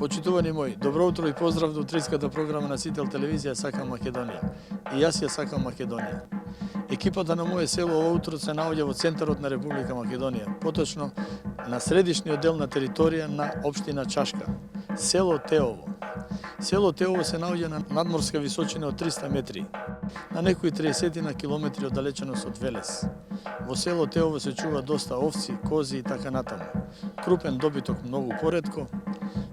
Почитувани мои, добро утро и поздрав до утринската програма на Сител телевизија Сакам Македонија. И јас ја сакам Македонија. Екипата на моје село ова утро се наоѓа во центарот на Република Македонија, поточно на средишниот дел на територија на општина Чашка, село Теово. Село Теово се наоѓа на надморска височина од 300 метри, на некои 30 на километри оддалеченост од Велес. Во село Теово се чува доста овци, кози и така натаму. Крупен добиток многу поретко.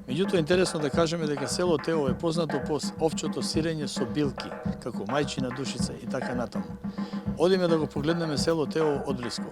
Меѓутоа интересно да кажеме дека село Теово е познато по овчото сирење со билки, како мајчина душица и така натаму. Одиме да го погледнеме село Теово одблиску.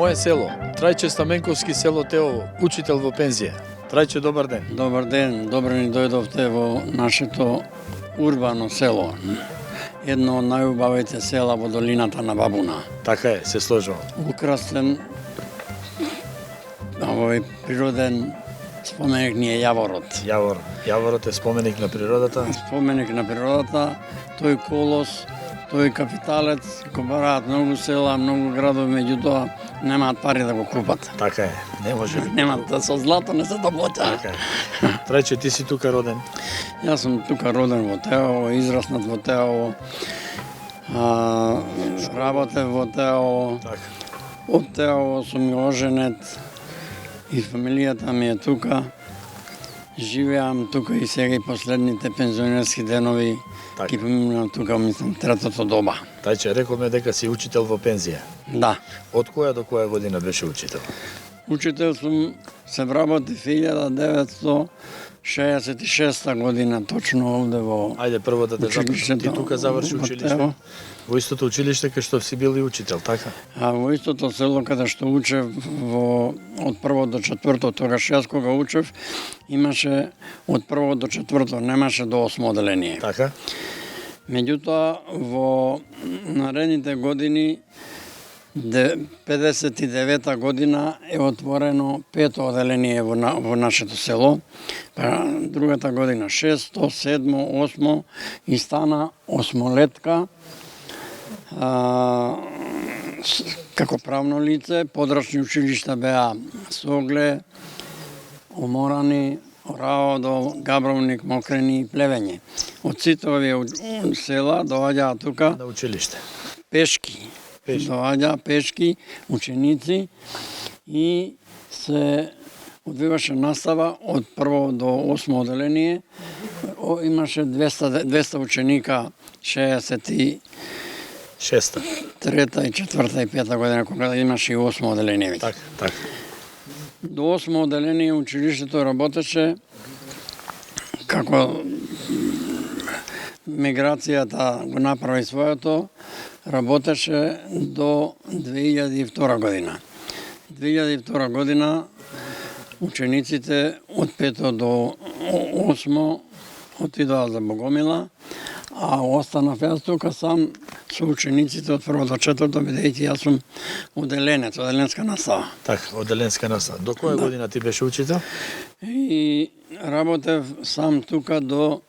Моје село, Трајче Стаменковски, село Теово, учител во пензија. Трајче, добар ден. Добар ден, добро ни дојдовте во нашето урбано село. Едно од најубавите села во долината на Бабуна. Така е, се сложувам. Украсен овој природен споменик ни е Јаворот. Јаворот е споменик на природата. Споменик на природата, тој колос, тој капиталец, го бараат многу села, многу градови, меѓутоа немаат пари да го купат. Така е, не може. Немаат со злато не се доплаќа. Така е. Трајче, ти си тука роден? Јас сум тука роден во Теово, израснат во Теово, работев во Теово. Така. Од Теово сум и оженет и фамилијата ми е тука. Живеам тука и сега и последните пензионерски денови ги поминам тука, мислам, третото доба. Трајче, рековме дека си учител во пензија. Да. Од која до која година беше учител? Учител сум, се вработив 1966 година, точно овде во Ајде прво да те запитам, ти тука заврши училиште? Во истото училиште кај што си бил и учител, така? Во истото село каде што учев од прво до четврто, тогаш јас кога учев, имаше од прво до четврто, немаше до 8 оделение. Така? Меѓутоа, во наредните години, 59 година е отворено 5 оделение во нашето село, па другата година 6, 7, 8 и стана 8-летка како правно лице. Подрачни училишта беа Согле, Оморани, Раодол, Габровник, Мокрени и Плевење. Од сите овие села доаѓаа тука на училиште. Пешки. Доаѓа пешки ученици и се одвиваше настава од прво до 8 оделение. Имаше 200 ученика 66-та, трета и четврта и пета година, кога имаше и 8 оделение. Така. До 8 оделение училиштето работеше како миграцијата го направи своето, работеше до 2002 година. 2002 година учениците од 5 до 8 отидоа за Богомила, а останав јас тука сам со учениците од 1 до 4, бидејќи јас сум оделенец, оделенска настава. Така, оделенска настава. До која година ти беше учител? И работев сам тука до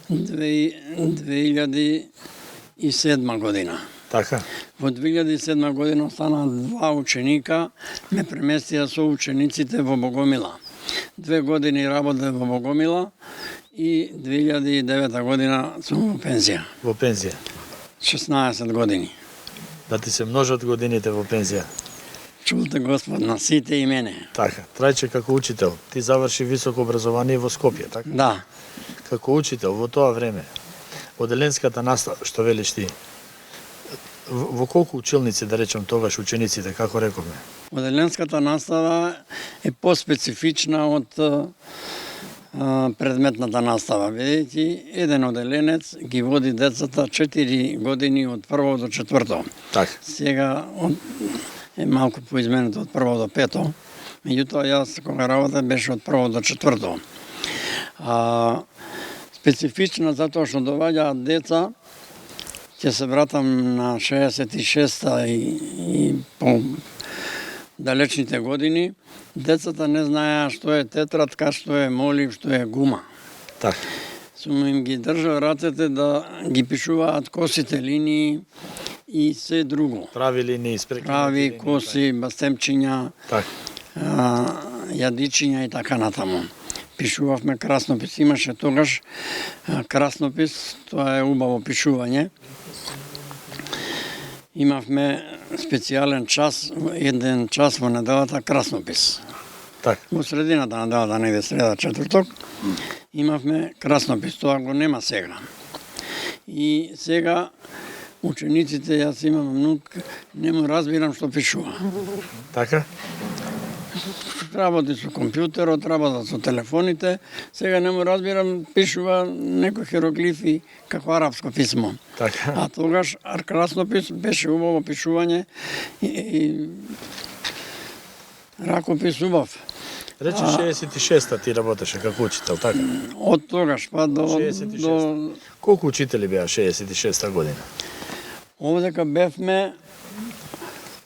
2007 година. Така. Во 2007 година останаа 2 ученика, ме преместија со учениците во Богомила. 2 години работев во Богомила и 2009 година сум во пензија. Во пензија? 16 години. Да ти се множат годините во пензија? Чулте Господ на сите и мене. Така. Трајче, како учител, ти заврши високо образование во Скопје, така? Да. Како учител во тоа време, оделенската настава, што велиш ти, во колку училници, да речем тогаш учениците, како рековме? Оделенската настава е поспецифична од предметната настава, бидејќи еден оделенец ги води децата 4 години од прво до четврто. Така. Сега е малку поизменето од прво до пето, меѓутоа јас кога работев беше од прво до четврто. Специфична затоа што доваѓаат деца, ќе се вратам на 66-та и по далечните години, децата не знаеа што е тетрадка, што е молив, што е гума. Така. Сум им ги држал рацете да ги пишуваат косите линии и се друго. Прави линии, спрекинати Прави, линии, коси, бастемчиња, Така. јадичиња и така натаму. Пишувавме краснопис. Имаше тогаш краснопис, тоа е убаво пишување. Имавме специјален час, еден час во неделата краснопис. Така. Во средината на неделата, негде среда, четврток, имавме краснопис. Тоа го нема сега. И сега учениците, јас имам внук, не му разбирам што пишува. Така? Работи со компјутерот, работат со телефоните, сега не му разбирам, пишува некои хероглифи како арапско писмо. Така. А тогаш краснопис беше убаво пишување и ракопис убав. Рече 66-та ти работеше како учител, така? Од тогаш па до 66. Колку учители беа 66-та година? овдека бевме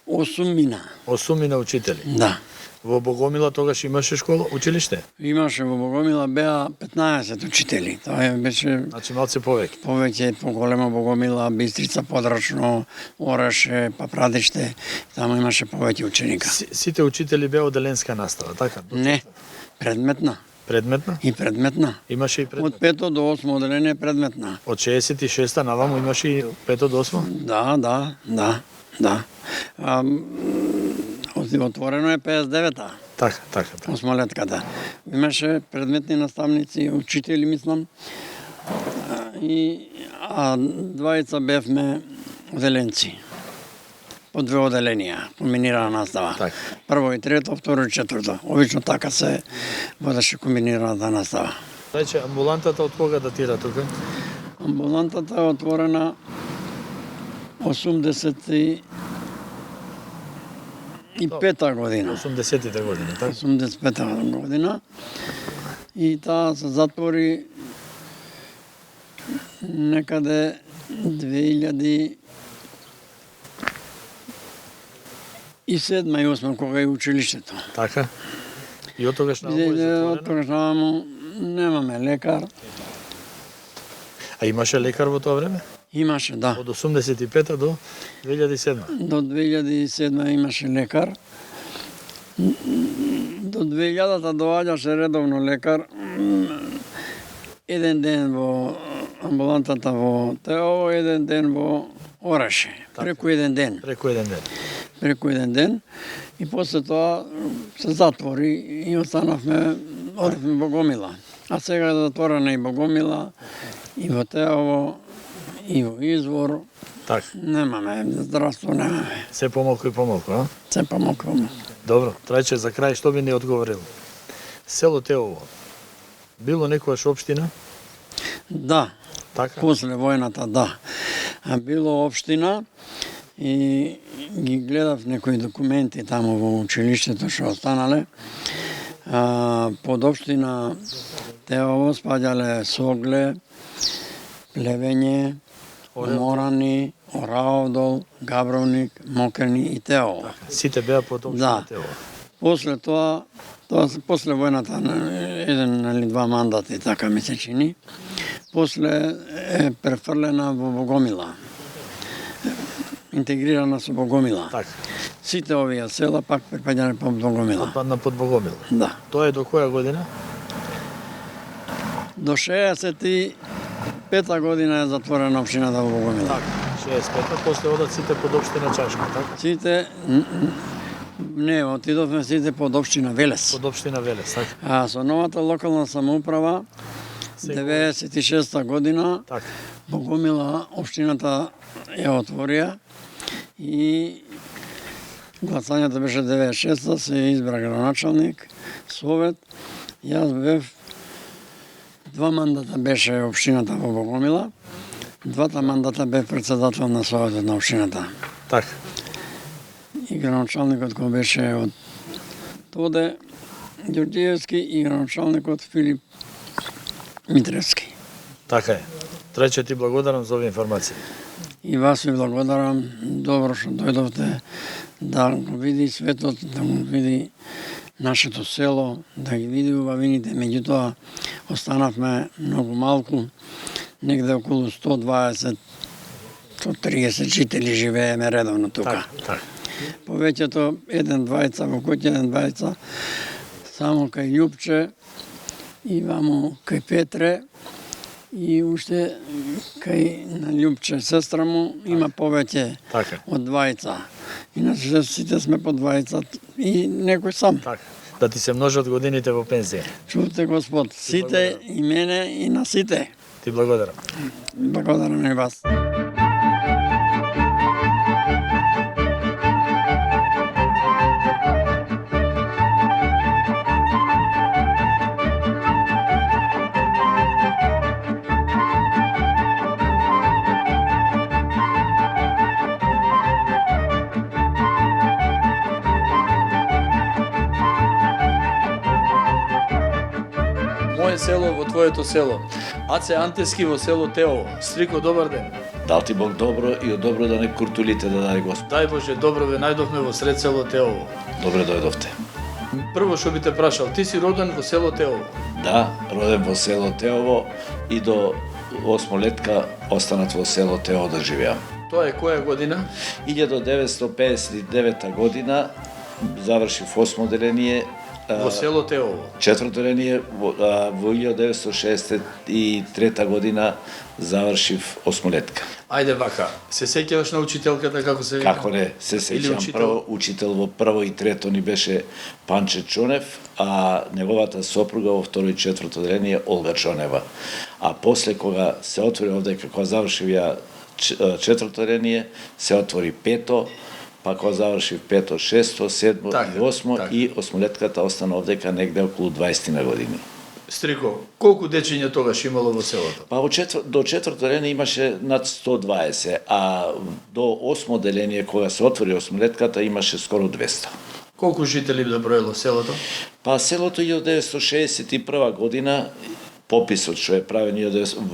8 мина. 8 учители. Да. Во Богомила тогаш имаше школа, училиште? Имаше во Богомила беа 15 учители. Тоа беше Значи малце повеќе. повеќе, поголема Богомила, Бистрица, Подрачно, Ореше, Папрадиште, таму имаше повеќе ученика. Сите учители беа оделенска настава, така? Не, предметна. Предметна? И предметна. Имаше и Од предметна. 5 до 8 оделение предметна. Од 66-та наваму имаше и 5 до 8? Да. Отворено е 59-та, Така. осмолетката. Имаше предметни наставници, учители, мислам, а двајца бевме оделенци. По 2 оделенија, комбинирана настава. Така. Прво и трето, второ и четврто. Обично така се водеше комбинираната настава. Значи, амбулантата од кога датира тука? Амбулантата е отворена 85-та година. 80-тите години, така? 85-та година. И таа се затвори некаде 2007 и 2008 кога е училиштето. Така. И од тогаш наваму е Од затворено? тогаш наваму немаме лекар. А имаше лекар во тоа време? Имаше, да. Од 85-та до 2007. До 2007 имаше лекар. До 2000-та доаѓаше редовно лекар. Еден ден во амбулантата во Теово, еден ден во Ореше. Преку еден ден. Преку еден ден. Преку еден ден. И после тоа се затвори и останавме, одевме во Богомила. А сега е затворена и Богомила, и во Теово, и во Извор. Така. Немаме, здравство немаме. Се помалку и помалку, а? Се помалку. Добро, Трајче, за крај што би ни одговорил? Село Теово, било некојаш општина? Да, Така? после војната, да. А било општина и ги гледав некои документи таму во училиштето што останале. Под општина Теово спаѓале Согле, Плевење, Морани, Ораодол, Габровник, Мокрени и Теово. Сите беа под општина Да. Теово. После тоа после војната, еден или два мандати, така ми се чини, после е префрлена во Богомила. Интегрирана со Богомила. Така. Сите овие села пак припаѓале под Богомила. Падна под Богомил. Да. Тоа е до која година? До 65-та година е затворена општината во Богомила. Така. 65-та, после одат сите под општина Чашка, така? Сите не, отидовме сите под општина Велес. Под општина Велес, така? А со новата локална самоуправа 96-та година Така. Богомила општината ја отворија и гласањето беше 96-та, се избра градоначалник, совет. Јас бев 2 мандата беше општината во Богомила, 2 мандата бе председател на Советот на општината. Така. И градоначалникот кој беше од Тоде Ѓорѓиевски и градоначалникот Филип Митревски. Така е. Трече ти благодарам за овие информации. И вас ви благодарам, добро што дојдовте да го види светот, да го види нашето село, да ги види убавините, меѓутоа останавме многу малку, негде околу 120 130 жители живееме редовно тука. Так. Повеќето еден двајца во куќа, еден двајца само кај Љупче и вамо кај Петре и уште кај на Љупче сестра му има повеќе Така. од двајца. Иначе сите сме по двајца и некој сам. Така. Да ти се множат годините во пензија. Чувте Господ, сите и мене и на сите. Ти благодарам. Благодарам и вас. Моje село во твоето село. Аце Антески во село Теово. Стрико, добар ден. Дал ти Бог добро и од добро да не куртулите да даде Господ. Дај Боже, добро ве најдовме во сред село Теово. Добре дојдовте. Прво што би те прашал, ти си роден во село Теово. Да, роден во село Теово и до 8-летка останат во село Теово да живеам. Тоа е која година? 1959 година завршив 8 деление, Во село Теово. четврто деление во 1963 година завршив 8-летка. Ајде вака, се сеќаваш на учителката како се вика? Како не, се Или сеќам, учител? прво учител во прво и трето ни беше Панче Чонев, а неговата сопруга во второ и четврто деление Олга Чонева. А после кога се отвори овде, кога завршив ја четврто деление, се отвори пето, па кога завршив пето, шесто, седмо Така, и осмо така. и осмолетката остана овдека негде околу 20 на години. Стрико, колку дечиња тогаш имало во селото? Па до четврто деление имаше над 120, а до осмо деление, кога се отвори осмолетката, имаше скоро 200. Колку жители да броело селото? Па селото 1961 година, пописот што е правен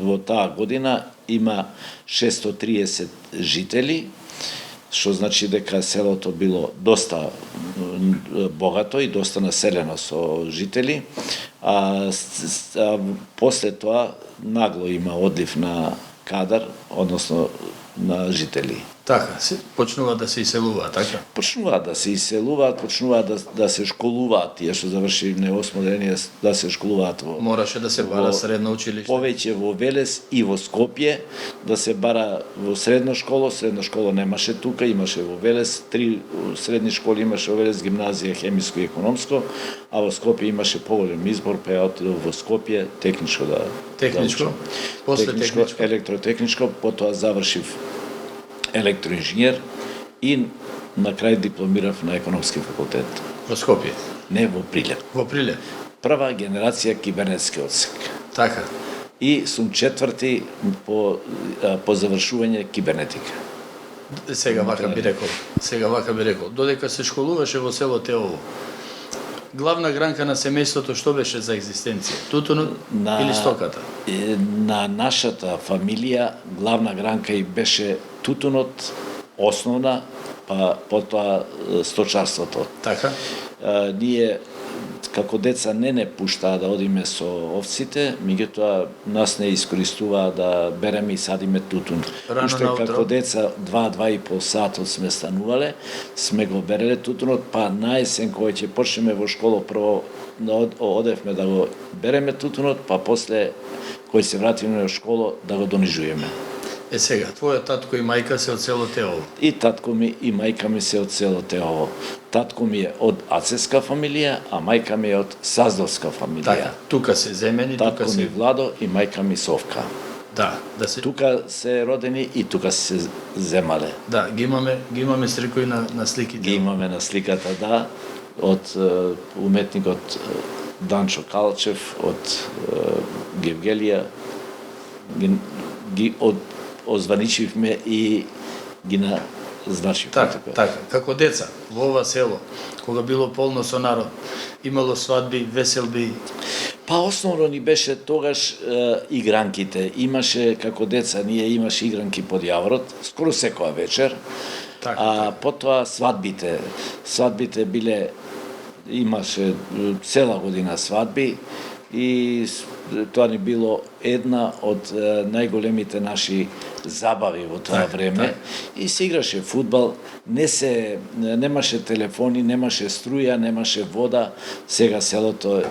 во таа година, има 630 жители, што значи дека селото било доста богато и доста населено со жители, а после тоа нагло има одлив на кадар, односно на жители. Така, почнува да се иселуваат, така? Почнуваат да се иселуваат, почнуваат да се школуваат, тие што заврши не 8 деление, да се школуваат во Мораше да се бара средно училиште. повеќе во Велес и во Скопје, да се бара во средно школо немаше тука, имаше во Велес, 3 средни школи имаше во Велес, гимназија, хемиско и економско, а во Скопје имаше поголем избор, па ја отидов во Скопје, техничко да Техничко? учам. После техничко? Електротехничко, потоа завршив електроинженер и на крај дипломирав на економски факултет. Во Скопје? Не во Прилеп. Во Прилеп? Прва генерација кибернетски одсек. Така. И сум четврти по завршување кибернетика. Сега вака би рекол. Додека се школуваше во село Теово, главна гранка на семејството што беше за екзистенција? Тутунот или стоката? На нашата фамилија главна гранка и беше тутунот, основна, па потоа сточарството. Така? Ние како деца не пуштаа да одиме со овците, меѓутоа нас не искористуваа да береме и садиме тутун. Рано Уште наутро? како деца 2-2,5 сатот сме станувале, сме го береле тутунот, па на есен кога ќе почнеме во школа прво одевме да го береме тутунот, па после кој се вратиме во школа да го донижуваме. Сега, твојот татко и мајка се од село Теово. И татко ми и мајка ми се од село Теово. Татко ми е од ацеска фамилија, а мајка ми е од саздовска фамилија. Така, тука се земени, Татко тука ми се... Владо и мајка ми Совка. Да, да се... Тука се родени и тука се земале. Да, ги имаме стрикои на сликите. Ги имаме на сликата, да, од уметникот Данчо Калчев, од Гевгелија, ги озваничивме и ги назначивме. Така, како деца во ова село, кога било полно со народ, имало свадби, веселби. Па основно ни беше тогаш игранките. Имаше, како деца, ние имаше игранки под јаворот, скоро секоја вечер. А потоа свадбите. Свадбите биле, имаше цела година свадби и тоа ни било една од најголемите наши забави во тоа време. И се играше фудбал, немаше телефони, немаше струја, немаше вода. Сега селото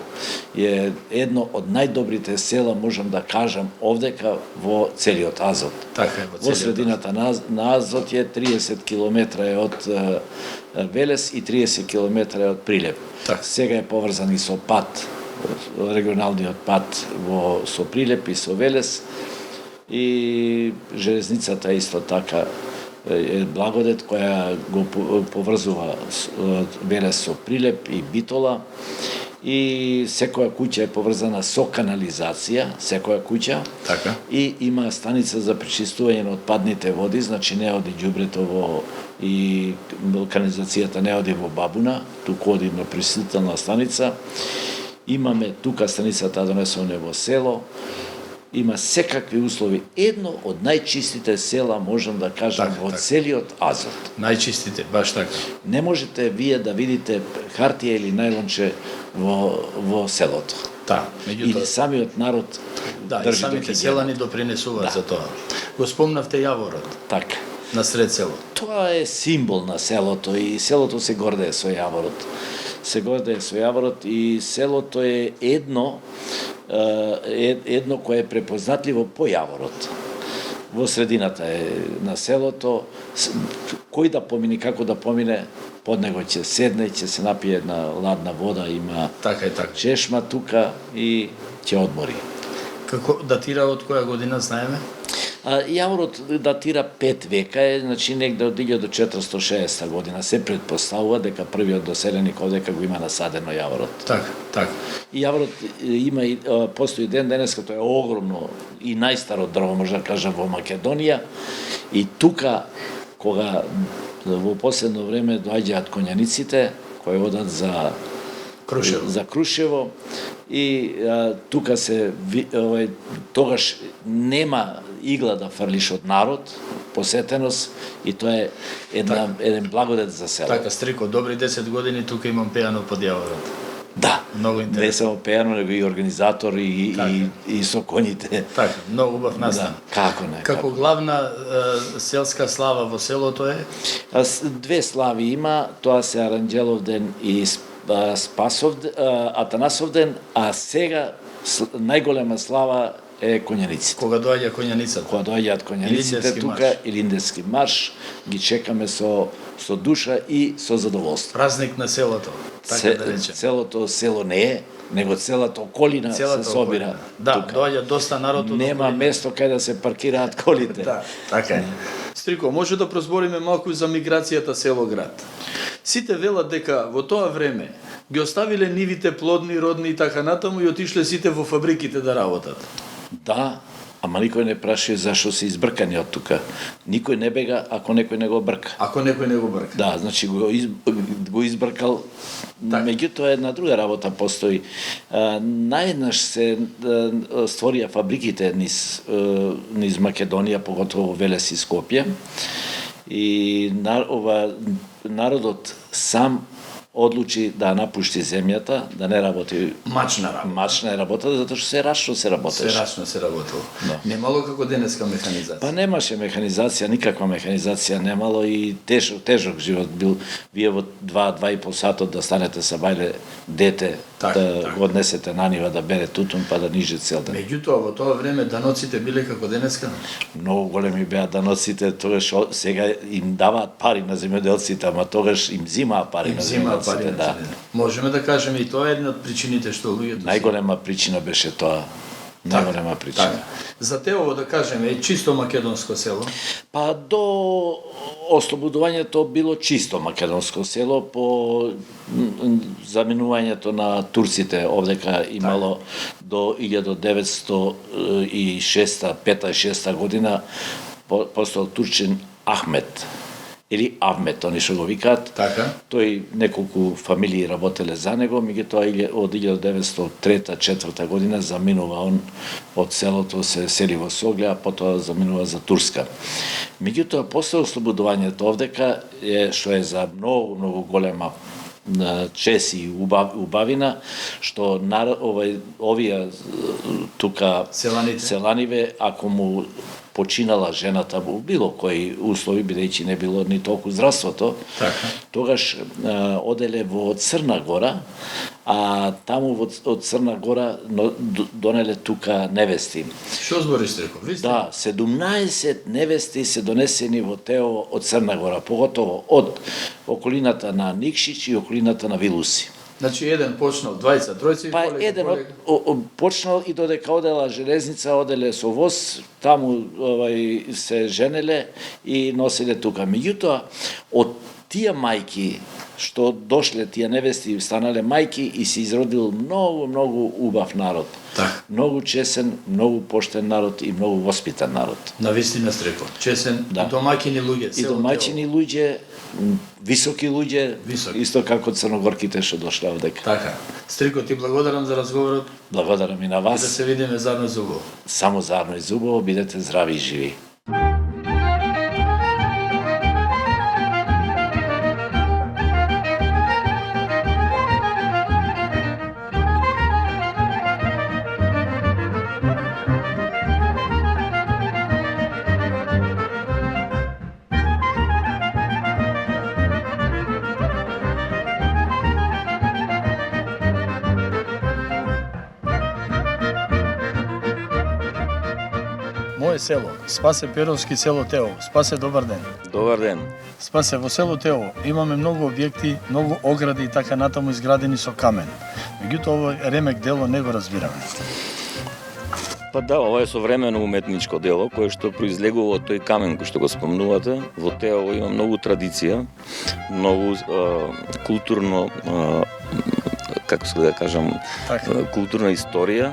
е едно од најдобрите села, можам да кажам, овдека во целиот Азот. Така е, во средината на Азот е 30 км од Велес и 30 км од Прилеп. Сега е поврзан и со пат, регионалниот пат со Прилеп и со Велес, и железницата исто така е Благодет, која го поврзува Велес со Прилеп и Битола, и секоја куќа е поврзана со канализација, секоја куќа, и има станица за пречистување на отпадните води, значи не оди ѓубрето и канализацијата не оди во Бабуна, туку оди на пречистителна станица. Имаме тука станицата донесена во село, има секакви услови. Едно од најчистите села, можам да кажам, во целиот Азот. Најчистите, баш така. Не можете вие да видите хартија или најлонче во селото. Или самиот народ и самите селани допринесуваат за тоа. Го спомнавте Јаворот. Така. На сред село. Тоа е символ на селото и селото се гордее со Јаворот. Се гордее со Јаворот и селото е едно кое е препознатливо по Јаворот. Во средината е на селото, кој да помине, како да помине, под него ќе седне, ќе се напие една ладна вода, има чешма тука и ќе одмори. Како датира од која година, знаеме? Јаворот датира 5 века е, значи негде од 1460 година. Се предпоставува дека првиот доселеник овдека го има насадено Јаворот. Така. И Јаворот има и постои ден денес, като е огромно и најстаро дрво, може да кажам, во Македонија. И тука, кога во последно време доаѓаат конјаниците, кои одат за Крушево, и тука тогаш нема игла да фрлиш од народ, посетеност, и тоа е еден благодет за село. Така, Стрико, добри 10 години тука имам пејано под Јаворот. Да, многу интересно. Не само пејано, него и организатор и со коњите. Така, многу убав настан. Како не? Како главна селска слава во селото е? Две слави има, тоа се Аранџеловден и Атанасовден, а сега најголема слава е конјаниците. Кога доаѓа конјаницата? Кога доаѓаат конјаниците тука, Илинденски марш, ги чекаме со душа и со задоволство. Празник на селото, така да речем. Целото село не е, него целата околина се собира. Да, доаѓа доста народ од нема место кај да се паркираат колите. Да, така е. Стрико, може да прозбориме малку за миграцијата село-град. Сите велат дека во тоа време ги оставиле нивите плодни, родни и така натаму и отишле сите во фабриките да работат. Да, ама никој не прашува зашо се избркани од тука. Никој не бега ако некој не го брка. Ако некој не го брка. Да, значи го избркал. Меѓутоа една друга работа постои. Наеднаш се створија фабриките низ Македонија, поготово Велес и Скопје. И народот сам одлучи да напушти земјата, да не работи мачна работа, затоа што серачно се работеше. Серачно се работело. Немало како денеска механизација. Па немаше механизација, никаква механизација немало и тежок живот бил. Вие во 2-2,5 сатот да станете са бајле дете, да го однесете на нива да бере тутун, па да ниже цел ден. Меѓутоа во тоа време даноците биле како денеска? Многу големи беа даноците, тогаш сега им даваат пари на земјоделците, ама тогаш им зимаат пари на земјоделците. Да. Можеме да кажеме и тоа е една од причините што луѓето... Најголема причина беше тоа. Најголема причина. Така. За Теово, да кажеме, е чисто македонско село. Па до ослободувањето било чисто македонско село по заминувањето на турците овдека имало до 1905-6 година постал турчин Ахмет или Авмет, они што го викаат. Така. Тој неколку фамилии работеле за него, меѓутоа од 1903-4 година заминува он од селото, се сели во Согле, а потоа заминува за Турска. Меѓутоа, после ослободувањето овдека, што е за многу голема чест и убавина, што овие тука селаниве, ако му починала жената во било кои услови, бидејќи не било ни толку здравството, тогаш оделе во Црна Гора, а таму од Црна Гора донеле тука невести. Што збориш, Стрико? Да, 17 невести се донесени во Теово од Црна Гора, поготово од околината на Никшич и околината на Вилуси. Значи, еден почнал, двајца, тројца и Па еден почнал и додека одела железница, оделе со воз, таму се женеле и носеле тука. Меѓутоа, од тие мајки што дошле, тие невести станале мајки и се изродил многу убав народ. Так. Многу чесен, многу поштен народ и многу воспитан народ. Навистина, Стрико. Чесен, Да. и домаќини луѓе. И домаќини луѓе, високи луѓе, исто како црногорките што дошле овдека. Така. Стрико, ти благодарам за разговорот. Благодарам и на И да вас. се видиме заедно за убаво. Само заедно и зубово, бидете здрави и живи. Моје село, Спасе Перовски, село Теово. Спасе, добар ден. Добар ден. Спасе, во село Теово имаме многу објекти, многу огради и така натаму изградени со камен. Меѓутоа, ово ремек дело не го разбираме. Па да, ова е современо уметничко дело кое што произлегува од тој камен кој што го спомнувате. Во Теово има многу традиција, многу културно како се да кажам, културна историја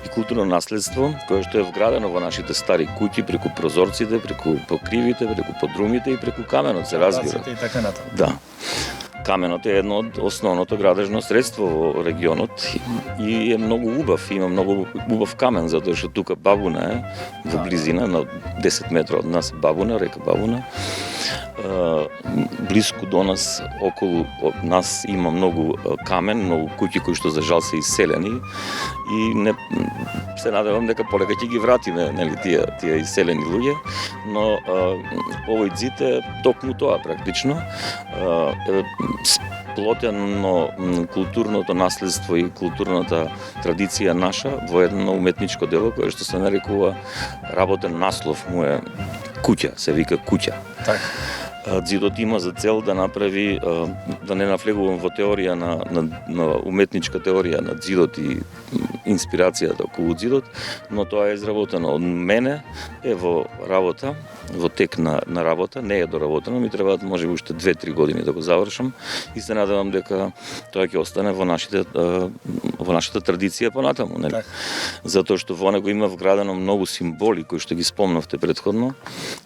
и културно наследство кое што е вградено во нашите стари куќи преку прозорците, преку покривите, преку подрумите и преку каменот се разбира. И така натаму. Да. Каменот е едно од основното градежно средство во регионот и е многу убав, има многу убав камен, затоа што тука Бабуна е во близина на 10 метра од нас, Бабуна, река Бабуна. Блиску до нас, околу од нас има многу камен, многу куќи кои што за жал се иселени и не се надевам дека полека ќе ги вратиме, нели, тие иселени луѓе, но овој ѕид е токму тоа практично. Сплотено културното наследство и културната традиција наша во едно уметничко дело кое што се нарекува, работен наслов му е Куќа, се вика Куќа. Така. Ѕидот има за цел да направи, да не навлегувам во теорија на уметничка теорија на ѕидот и инспирацијата околу ѕидот, но тоа е изработено од мене, е во работа, во тек на работа, не е доработено, ми требаат може уште 2-3 години да го завршам и се надевам дека тоа ќе остане во нашата традиција понатаму, нели? Затоа што во него има вградено многу символи кои што ги спомнавте претходно,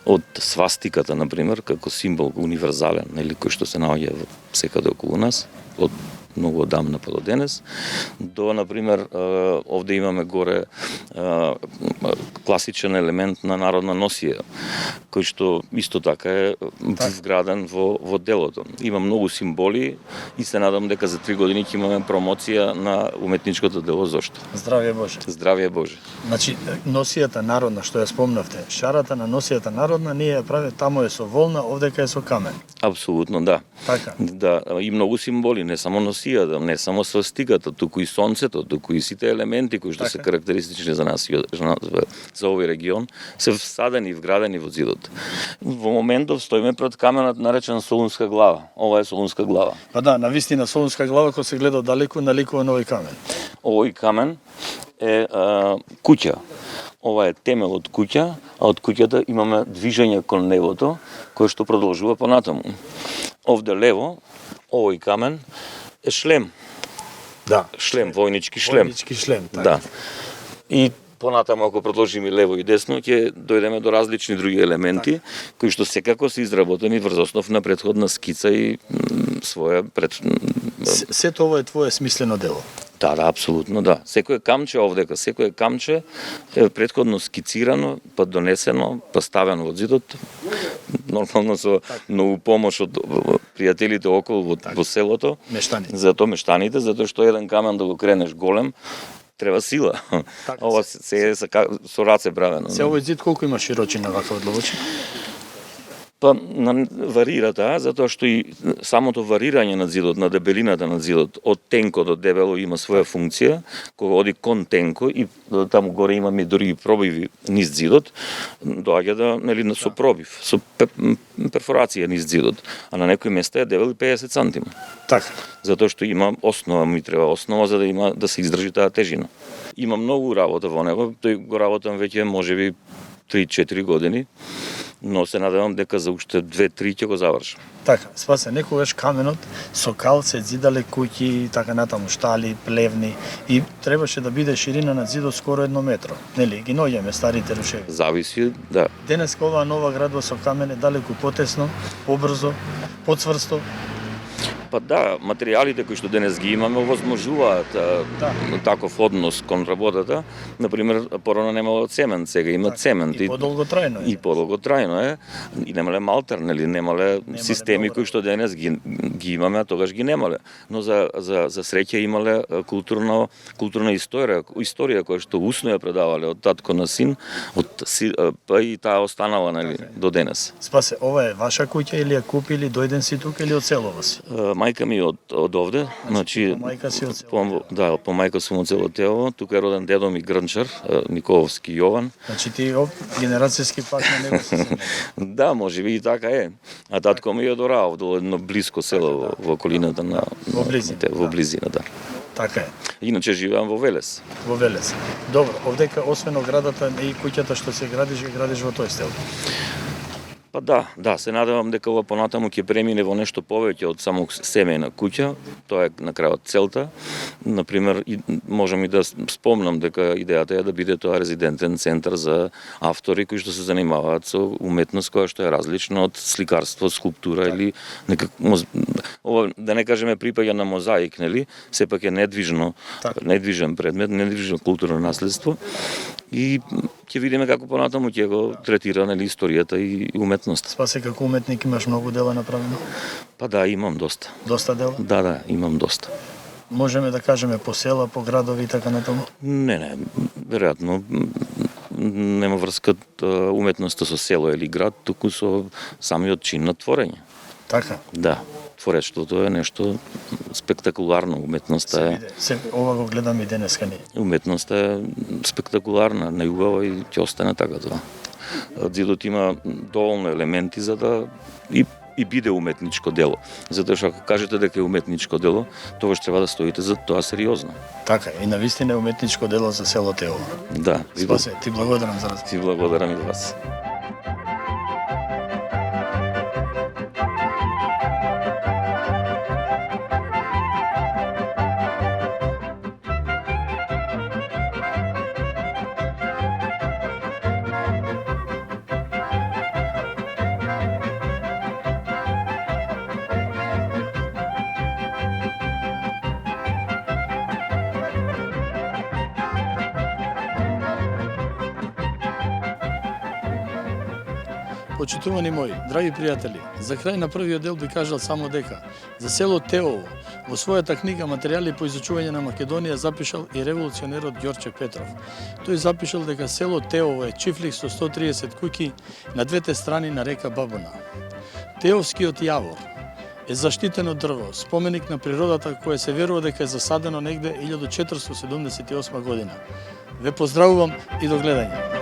од свастиката на пример, како символ универзален, нели, кој што се наоѓа секаде околу нас, од многу одамна па до денес, до, например, овде имаме горе класичен елемент на народна носија, кој што исто така е вграден во делото. Има многу символи и се надам дека за 3 години ќе имаме промоција на уметничкото дело. Зошто? Здравје Боже. Здравје Боже. Значи, носијата народна, што ја спомнавте, шарата на носијата народна, ние ја правиме, таму е со волна, овдека е со камен. Апсолутно, да. Така. Да, и многу символи, не само носијата, не само свастиката, туку и сонцето, туку и сите елементи кои што се карактеристични за нас, за овој регион, се всадени и вградени во ѕидот. Во моментов стоиме пред каменот наречен Солунска глава. Ова е Солунска глава. Па да, навистина Солунска глава, кој се гледа далеку, наликува на овој камен. Овој камен е куќа. Ова е темел од куќа, а од куќата имаме движење кон небото, кое што продолжува понатаму. Овде лево, овој камен е шлем. Да. Шлем, војнички шлем. Војнички шлем, така. Да. И понатаму, ако продолжиме лево и десно, ќе дојдеме до различни други елементи, кои што секако се изработени врз основ на претходна скица и своја Сето ова е твое смислено дело. Да, апсолутно, да. Секој камче овдека, секој камче е претходно скицирано, па донесено, па ставено во зидот, нормално со многу помош од пријателите околу во селото. Мештаните. Затоа мештаните, затоа што еден камен да го кренеш голем, треба сила. Така, Ова се е со раце правено. Се овој зид колку има широчина вака од длабочина? Па варира таа, затоа што и самото варирање на зидот, на дебелината на зидот, од тенко до дебело има своја функција, кога оди кон тенко и таму горе имаме дури пробиви низ зидот, доаѓа да, нели, со пробив, со перфорација низ зидот, а на некои места е дебел 50 сантима. Така. Затоа што има основа, ми треба основа за да се издржи таа тежина. Има многу работа во него, тој го работам веќе можеби 3-4 години, но се надевам дека за уште 2-3 ќе го завршам. Така, Спасе, некогаш каменот со кал се зидале куќи, така натаму штали, плевни и требаше да биде ширина на зидот скоро 1 метро. Нели, ги наоѓаме старите рушеви. Зависи, да. Денеска оваа нова градба со камен е далеку потесно, побрзо, поцврсто. Па да, материјалите кои што денес ги имаме овозможуваат таков однос кон работата. Например, порано немало цемент, сега има цемент. И подолготрајно е. И подолготрајно е. И немале малтер, нели, немале системи кои што денес ги имаме, а тогаш ги немале. Но за среќа имале културна историја која што усно ја предавале од татко на син, па и таа останала, нели, до денес. Спасе, ова е ваша куќа или ја купили, дојден си тука или од село си? Мајка ми од овде, значи по мајка си од село. Да, по мајка сум од село Теово, тука е роден дедо ми Грнчар, Николовски Јован. Значи ти генерацијски пак на него се земе. Да, можеби и така е. А татко ми е од Ораов, до едно блиско село во околината на во близина, да. Така е. Иначе живеам во Велес. Во Велес. Добро, овдека освен оградата и куќата што се градиш во тој стил. Па да, се надевам дека ова понатаму ќе премине во нешто повеќе од само семејна куќа, тоа е на крајот целта. Например, можам и да спомнам дека идејата е да биде тоа резидентен центар за автори кои што се занимаваат со уметност која што е различна од сликарство, скулптура или ова, да не кажеме припаѓа на мозаик, нели? Сепак е недвижно, недвижен предмет, недвижно културно наследство. И ќе видиме како понатаму ќе го третира, нели, историјата и уметноста. Спасе, како уметник имаш многу дела направено? Па да, имам доста. Доста дела? Да, имам доста. Можеме да кажеме по села, по градови и така натаму? Не, веројатно нема врска уметноста со село или град, туку со самиот чин на творење. Така? Да. Творештвото е нешто спектакуларно, уметноста е. Ова го гледам и денеска ние. Уметноста е спектакуларна, најубава и ќе остане така тоа. Зидот има доволно елементи за да и биде уметничко дело. Затоа што ако кажете дека е уметничко дело, тогаш треба да стоите за тоа сериозно. Така, и навистина е уметничко дело за село Теово. Да. Спасе, ти благодарам за разговор. Ти благодарам и вас. Почитувани мои, драги пријатели, за крај на првиот дел би кажал само дека за село Теово во својата книга Материјали по изучување на Македонија запишал и револуционерот Ѓорче Петров. Тој запишал дека село Теово е чифлик со 130 куќи на двете страни на река Бабуна. Теовскиот јавор е заштитено дрво, споменик на природата кое се верува дека е засадено негде 1478 година. Ве поздравувам и до гледање.